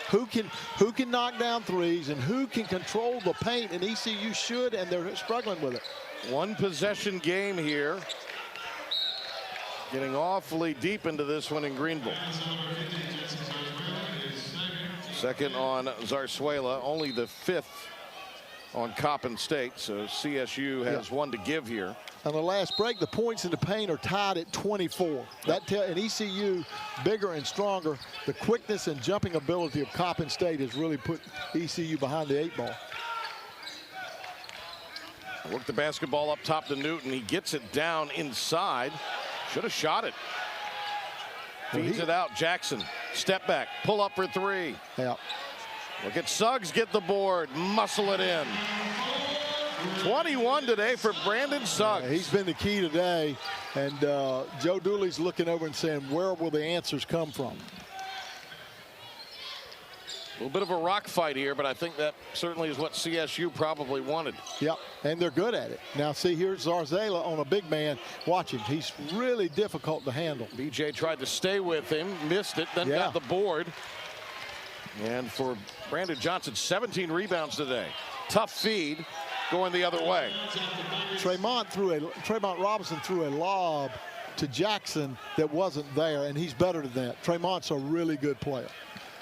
Who can knock down threes and who can control the paint, and ECU should, and they're struggling with it. 1 possession game here. Getting awfully deep into this one in Greenville. Second on Zarzuela, only the 5th on Coppin State, so CSU has 1 to give here. On the last break, the points in the paint are tied at 24. And ECU, bigger and stronger. The quickness and jumping ability of Coppin State has really put ECU behind the 8 ball. Work the basketball up top to Newton. He gets it down inside. Should have shot it. Feeds it out. Jackson, step back, pull up for 3. Yeah. Look at Suggs get the board, muscle it in. 21 today for Brandon Suggs. Yeah, he's been the key today, and Joe Dooley's looking over and saying, where will the answers come from? A little bit of a rock fight here, but I think that certainly is what CSU probably wanted. Yep, and they're good at it. Now, see, here's Zarzuela on a big man. Watch him. He's really difficult to handle. BJ tried to stay with him, missed it, then got the board. And for Brandon Johnson, 17 rebounds today. Tough feed going the other way. Tremont Robinson threw a lob to Jackson that wasn't there, and he's better than that. Tremont's a really good player.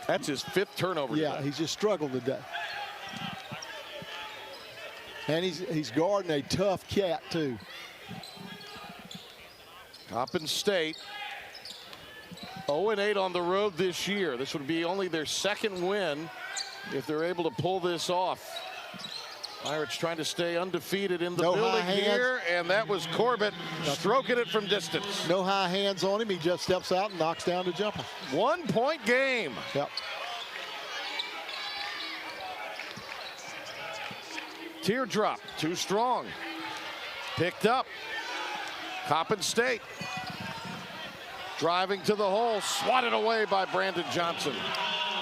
That's his 5th turnover today. He's just struggled today. And he's guarding a tough cat, too. Coppin State 0-8 on the road this year. This would be only their 2nd win if they're able to pull this off. Pirates trying to stay undefeated in the building here, and that was Corbett stroking it from distance. No high hands on him. He just steps out and knocks down the jumper. 1-point game. Yep. Teardrop, too strong. Picked up. Coppin State. Driving to the hole, swatted away by Brandon Johnson.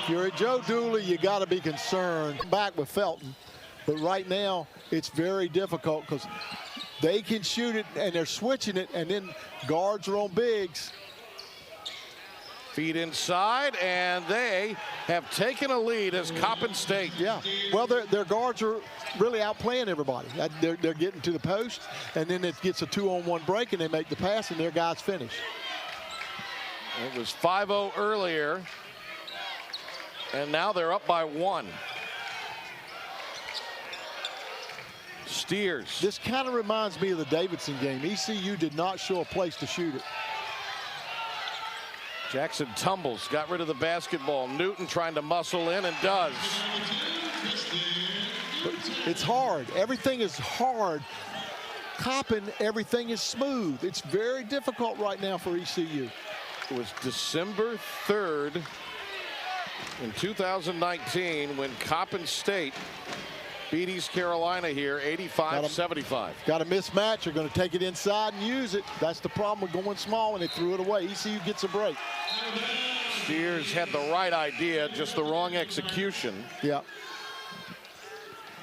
If you're a Joe Dooley, you got to be concerned. Back with Felton. But right now, it's very difficult because they can shoot it, and they're switching it, and then guards are on bigs. Feed inside, and they have taken a lead as Coppin State. Yeah, well, their guards are really outplaying everybody. They're getting to the post, and then it gets a 2-on-1 break, and they make the pass, and their guys finish. It was 5-0 earlier, and now they're up by 1. Steers. This kind of reminds me of the Davidson game. ECU did not show a place to shoot it. Jackson tumbles, got rid of the basketball. Newton trying to muscle in and does. It's hard. Everything is hard. Coppin, everything is smooth. It's very difficult right now for ECU. It was December 3rd in 2019 when Coppin State beat East Carolina here 85-75. Got a mismatch. You're going to take it inside and use it. That's the problem with going small, and they threw it away. ECU gets a break. Steers had the right idea, just the wrong execution. Yeah.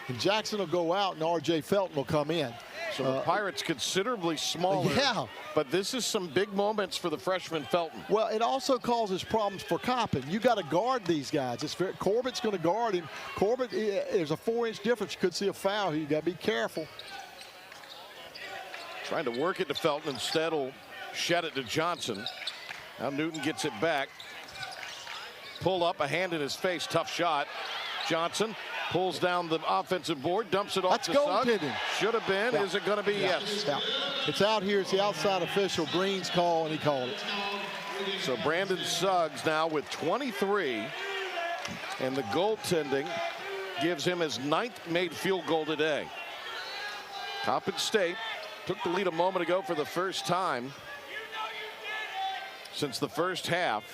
And Jackson will go out, and R.J. Felton will come in. So the Pirates considerably smaller. Yeah. But this is some big moments for the freshman Felton. Well, it also causes problems for Coppin. You got to guard these guys. Corbett's going to guard him. Corbett, there's a 4-inch difference. You could see a foul here. You got to be careful. Trying to work it to Felton. Instead, will shed it to Johnson. Now Newton gets it back. Pull up, a hand in his face. Tough shot. Johnson pulls down the offensive board, dumps it off to Suggs. Should have been. Yeah. Is it going to be? Yeah. Yes. Yeah. It's out here. It's the outside official. Green's call, and he called it. So Brandon Suggs now with 23, and the goaltending gives him his 9th made field goal today. Coppin State took the lead a moment ago for the first time since the first half.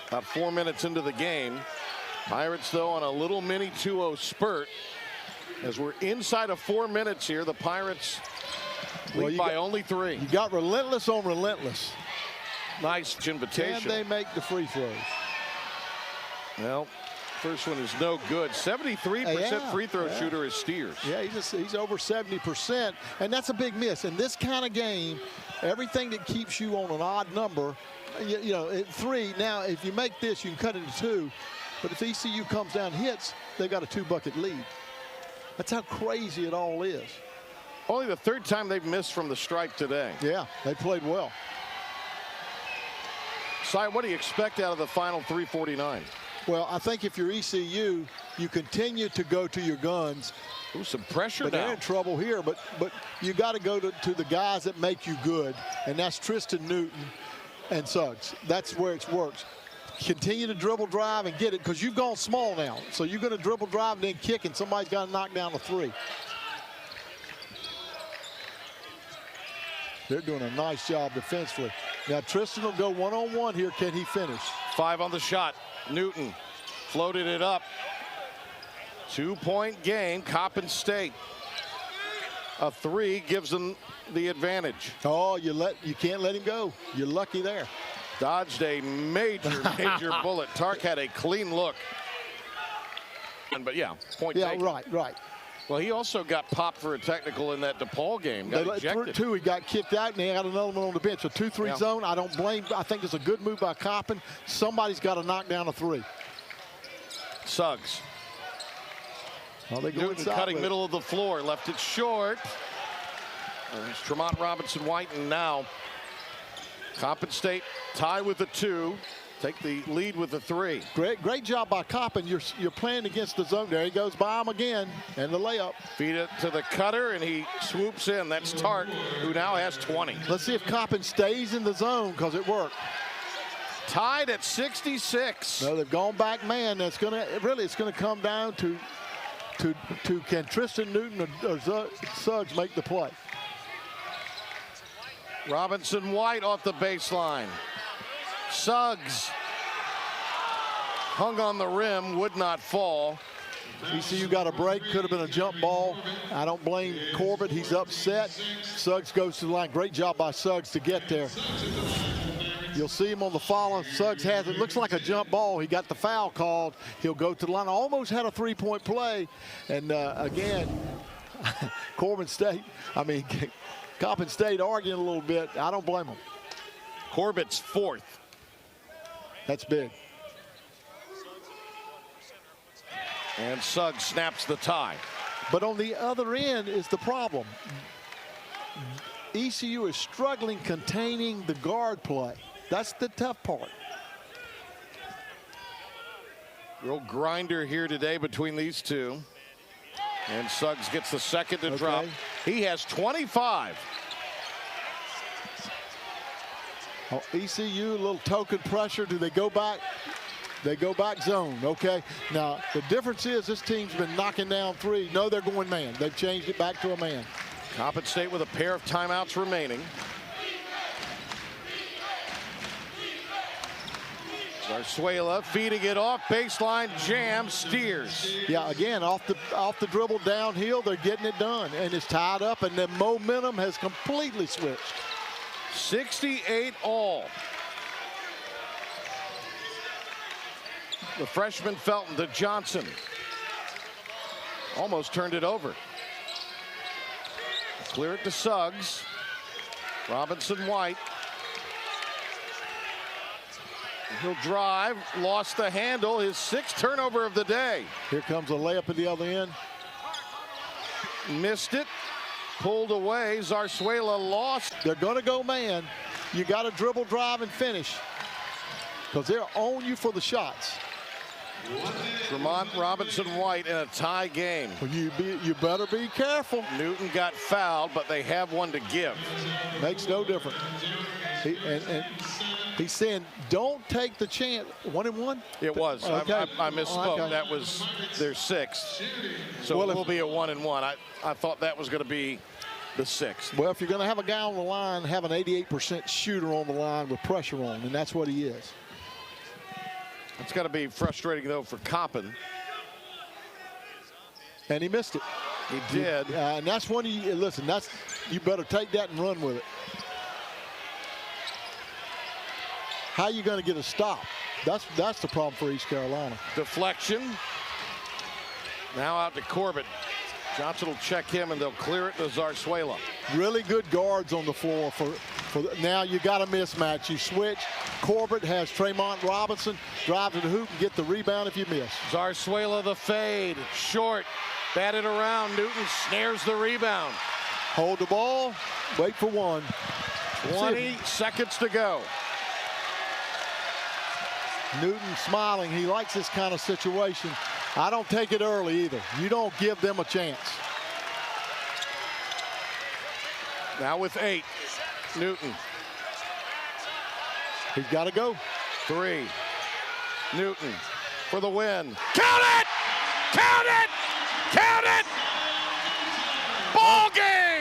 About 4 minutes into the game. Pirates, though, on a little mini 2-0 spurt. As we're inside of 4 minutes here, the Pirates lead by only 3. You got relentless on relentless. Nice invitation. Can they make the free throws? Well, first one is no good. 73% free throw shooter is Steers. Yeah, he's over 70%, and that's a big miss. In this kind of game, everything that keeps you on an odd number, you know, at 3. Now, if you make this, you can cut it to 2. But if ECU comes down and hits, they've got a 2-bucket lead. That's how crazy it all is. Only the 3rd time they've missed from the stripe today. Yeah, they played well. Si, what do you expect out of the final 3:49? Well, I think if you're ECU, you continue to go to your guns. Ooh, some pressure but now. They're in trouble here, but you got to go to the guys that make you good, and that's Tristan Newton and Suggs. That's where it works. Continue to dribble, drive, and get it, because you've gone small now. So you're going to dribble, drive, and then kick, and somebody's got to knock down a 3. They're doing a nice job defensively. Now Tristan will go one-on-one here. Can he finish? 5 on the shot. Newton floated it up. 2-point game. Coppin State. A 3 gives them the advantage. Oh, you can't let him go. You're lucky there. Dodged a major bullet. Tark had a clean look. But yeah, point taken. Right. Well, he also got popped for a technical in that DePaul game. Got ejected. 2, he got kicked out, and they had another one on the bench. A 2-3 zone. I don't blame. I think it's a good move by Coppin. Somebody's got to knock down a 3. Suggs. Well, they go Newton cutting middle of the floor. Left it short. There's Tremont Robinson-White, and now Coppin State tie with the 2. Take the lead with the 3. Great job by Coppin. You're playing against the zone. There he goes by him again, and the layup. Feed it to the cutter, and he swoops in. That's Tark, who now has 20. Let's see if Coppin stays in the zone, because it worked. Tied at 66. No, they've gone back man. It's gonna come down to can Tristan Newton or Suggs make the play? Robinson-White off the baseline. Suggs hung on the rim, would not fall. ECU got a break, could have been a jump ball. I don't blame Corbett, he's upset. Suggs goes to the line. Great job by Suggs to get there. You'll see him on the follow. Suggs has it. Looks like a jump ball. He got the foul called. He'll go to the line. Almost had a 3-point play. And again, Coppin State arguing a little bit. I don't blame them. Corbett's 4th. That's big. And Suggs snaps the tie. But on the other end is the problem. ECU is struggling containing the guard play. That's the tough part. Real grinder here today between these two. And Suggs gets the second to drop. He has 25. Oh, ECU, a little token pressure. Do they go back? They go back zone, okay? Now, the difference is this team's been knocking down three. No, they're going man. They've changed it back to a man. Coppin State with a pair of timeouts remaining. Zarzuela feeding it off, baseline jam, steers. Yeah, again, off the dribble downhill, they're getting it done, and it's tied up, and the momentum has completely switched. 68 all. The freshman Felton to Johnson. Almost turned it over. Clear it to Suggs. Robinson White. He'll drive, lost the handle, his 6th turnover of the day. Here comes a layup at the other end. Missed it, pulled away, Zarzuela lost. They're gonna go man. You gotta dribble, drive, and finish, because they'll own you for the shots. Tremont Robinson White in a tie game. Well, you better be careful. Newton got fouled, but they have one to give. Makes no difference. He's saying, don't take the chance. 1-and-1? It was. Okay. I misspoke. Okay. That was their 6th. So well, it will be a 1-and-1. I thought that was going to be the 6th. Well, if you're going to have a guy on the line, have an 88% shooter on the line with pressure on, and that's what he is. It's got to be frustrating, though, for Coppin. And he missed it. He did. And that's when listen, you better take that and run with it. How are you going to get a stop? That's the problem for East Carolina. Deflection. Now out to Corbett. Johnson will check him, and they'll clear it to Zarzuela. Really good guards on the floor. Now you got a mismatch. You switch. Corbett has Tremont Robinson. Drive to the hoop and get the rebound if you miss. Zarzuela the fade. Short. Batted around. Newton snares the rebound. Hold the ball. Wait for one. 20 seconds to go. Newton smiling. He likes this kind of situation. I don't take it early either. You don't give them a chance. Now with 8. Newton. He's got to go. 3. Newton for the win. Count it! Count it! Count it! Ball game!